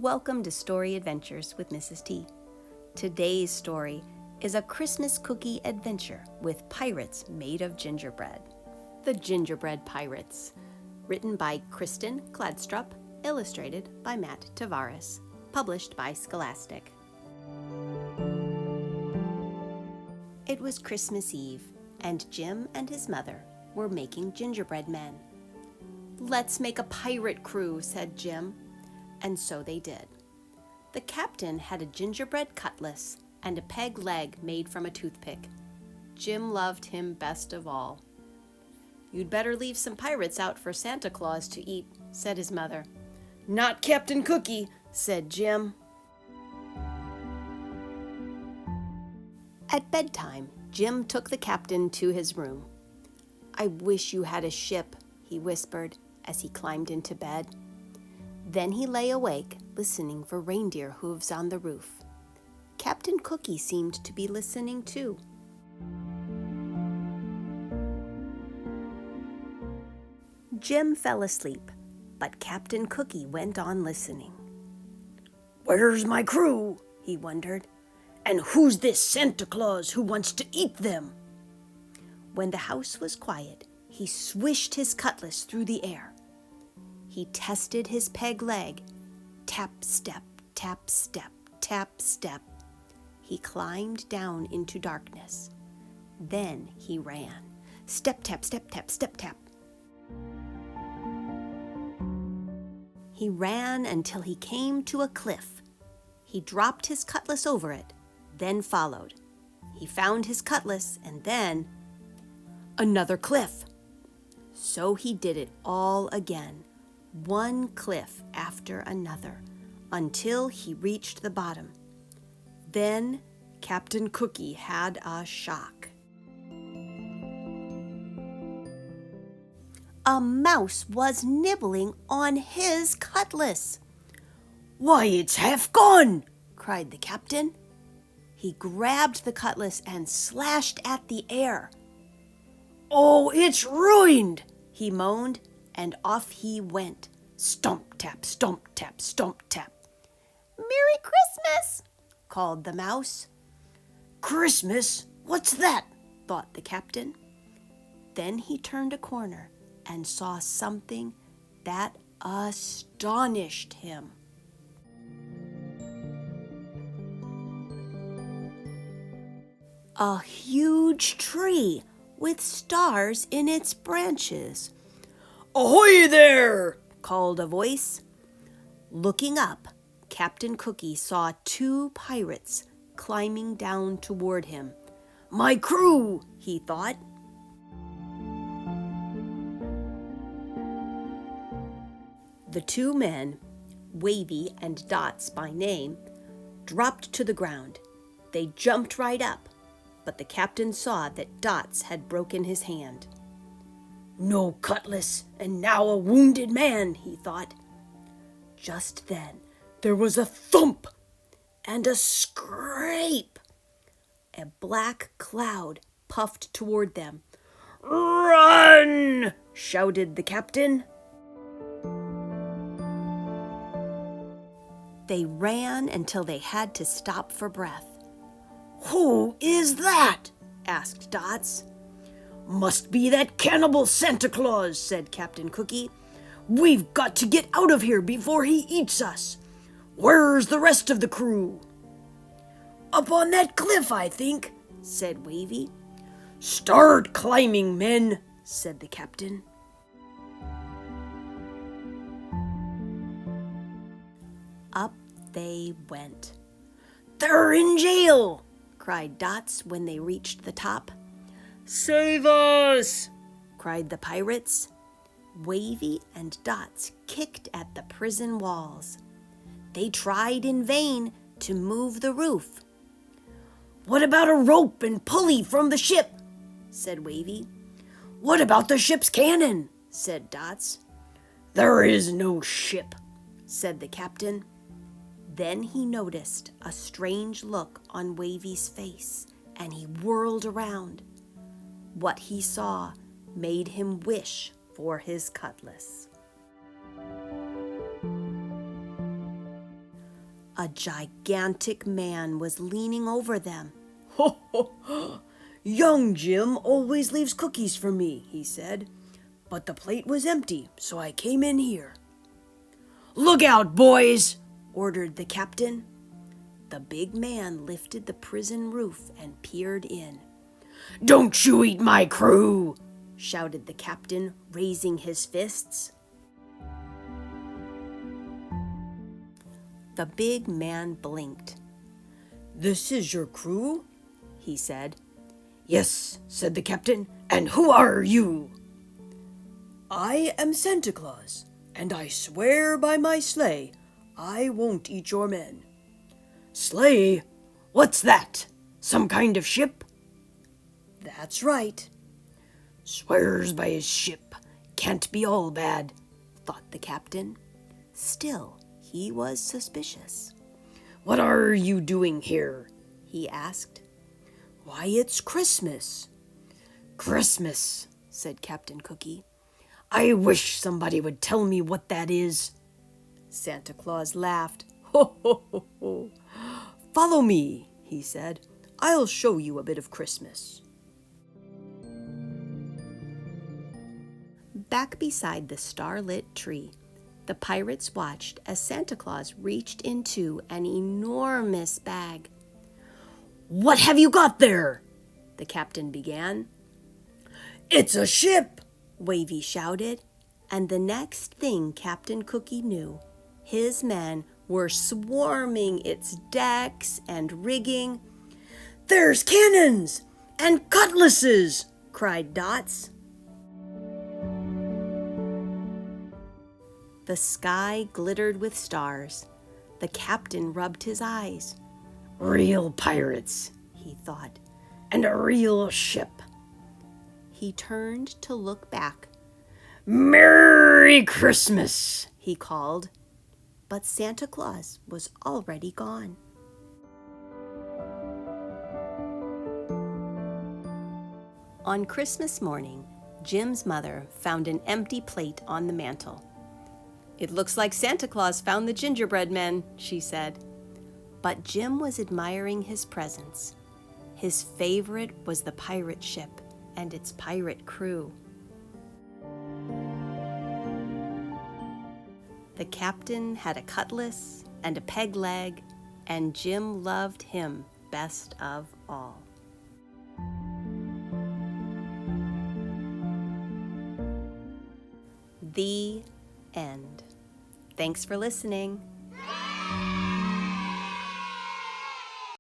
Welcome to Story Adventures with Mrs. T. Today's story is a Christmas cookie adventure with pirates made of gingerbread. The Gingerbread Pirates, written by Krisitn Kladstrup, illustrated by Matt Tavares, published by Scholastic. It was Christmas Eve, and Jim and his mother were making gingerbread men. "Let's make a pirate crew," said Jim. And so they did. The captain had a gingerbread cutlass and a peg leg made from a toothpick. Jim loved him best of all. "You'd better leave some pirates out for Santa Claus to eat," said his mother. "Not Captain Cookie," said Jim. At bedtime, Jim took the captain to his room. "I wish you had a ship," he whispered as he climbed into bed. Then he lay awake, listening for reindeer hooves on the roof. Captain Cookie seemed to be listening too. Jim fell asleep, but Captain Cookie went on listening. "Where's my crew?" he wondered. "And who's this Santa Claus who wants to eat them?" When the house was quiet, he swished his cutlass through the air. He tested his peg leg. Tap, step, tap, step, tap, step. He climbed down into darkness. Then he ran. Step, tap, step, tap, step, tap. He ran until he came to a cliff. He dropped his cutlass over it, then followed. He found his cutlass and then another cliff. So he did it all again. One cliff after another, until he reached the bottom. Then Captain Cookie had a shock. A mouse was nibbling on his cutlass. "Why, it's half gone!" cried the captain. He grabbed the cutlass and slashed at the air. "Oh, it's ruined!" he moaned. And off he went. Stomp, tap, stomp, tap, stomp, tap. "Merry Christmas!" called the mouse. "Christmas? What's that?" thought the captain. Then he turned a corner and saw something that astonished him. A huge tree with stars in its branches. "Ahoy there!" called a voice. Looking up, Captain Cookie saw two pirates climbing down toward him. "My crew," he thought. The two men, Wavy and Dots by name, dropped to the ground. They jumped right up, but the captain saw that Dots had broken his hand. "No cutlass, and now a wounded man," he thought. Just then, there was a thump and a scrape. A black cloud puffed toward them. "Run!" shouted the captain. They ran until they had to stop for breath. "Who is that?" asked Dots. "Must be that cannibal Santa Claus," said Captain Cookie. "We've got to get out of here before he eats us. Where's the rest of the crew?" "Up on that cliff, I think," said Wavy. "Start climbing, men," said the captain. Up they went. "They're in jail!" cried Dots when they reached the top. "Save us!" cried the pirates. Wavy and Dots kicked at the prison walls. They tried in vain to move the roof. "What about a rope and pulley from the ship?" said Wavy. "What about the ship's cannon?" said Dots. "There is no ship," said the captain. Then he noticed a strange look on Wavy's face, and he whirled around. What he saw made him wish for his cutlass. A gigantic man was leaning over them. Ho, ho, ho. Young Jim always leaves cookies for me, he said. But the plate was empty, so I came in here. Look out, boys, ordered the captain. The big man lifted the prison roof and peered in. Don't you eat my crew, shouted the captain, raising his fists. The big man blinked. This is your crew? He said. Yes, said the captain, and who are you? I am Santa Claus, and I swear by my sleigh, I won't eat your men. Sleigh? What's that? Some kind of ship? That's right. Swears by his ship. Can't be all bad, thought the captain. Still, he was suspicious. What are you doing here? He asked. Why, it's Christmas. Christmas, said Captain Cookie. I wish somebody would tell me what that is. Santa Claus laughed. Ho, ho, ho, ho. Follow me, he said. I'll show you a bit of Christmas. Back beside the starlit tree, the pirates watched as Santa Claus reached into an enormous bag. What have you got there? The captain began. It's a ship, Wavy shouted, and the next thing Captain Cookie knew, his men were swarming its decks and rigging. There's cannons and cutlasses, cried Dots. The sky glittered with stars. The captain rubbed his eyes. Real pirates, he thought, and a real ship. He turned to look back. Merry Christmas, he called. But Santa Claus was already gone. On Christmas morning, Jim's mother found an empty plate on the mantel. "It looks like Santa Claus found the gingerbread men," she said. But Jim was admiring his presents. His favorite was the pirate ship and its pirate crew. The captain had a cutlass and a peg leg, and Jim loved him best of all. The end. Thanks for listening.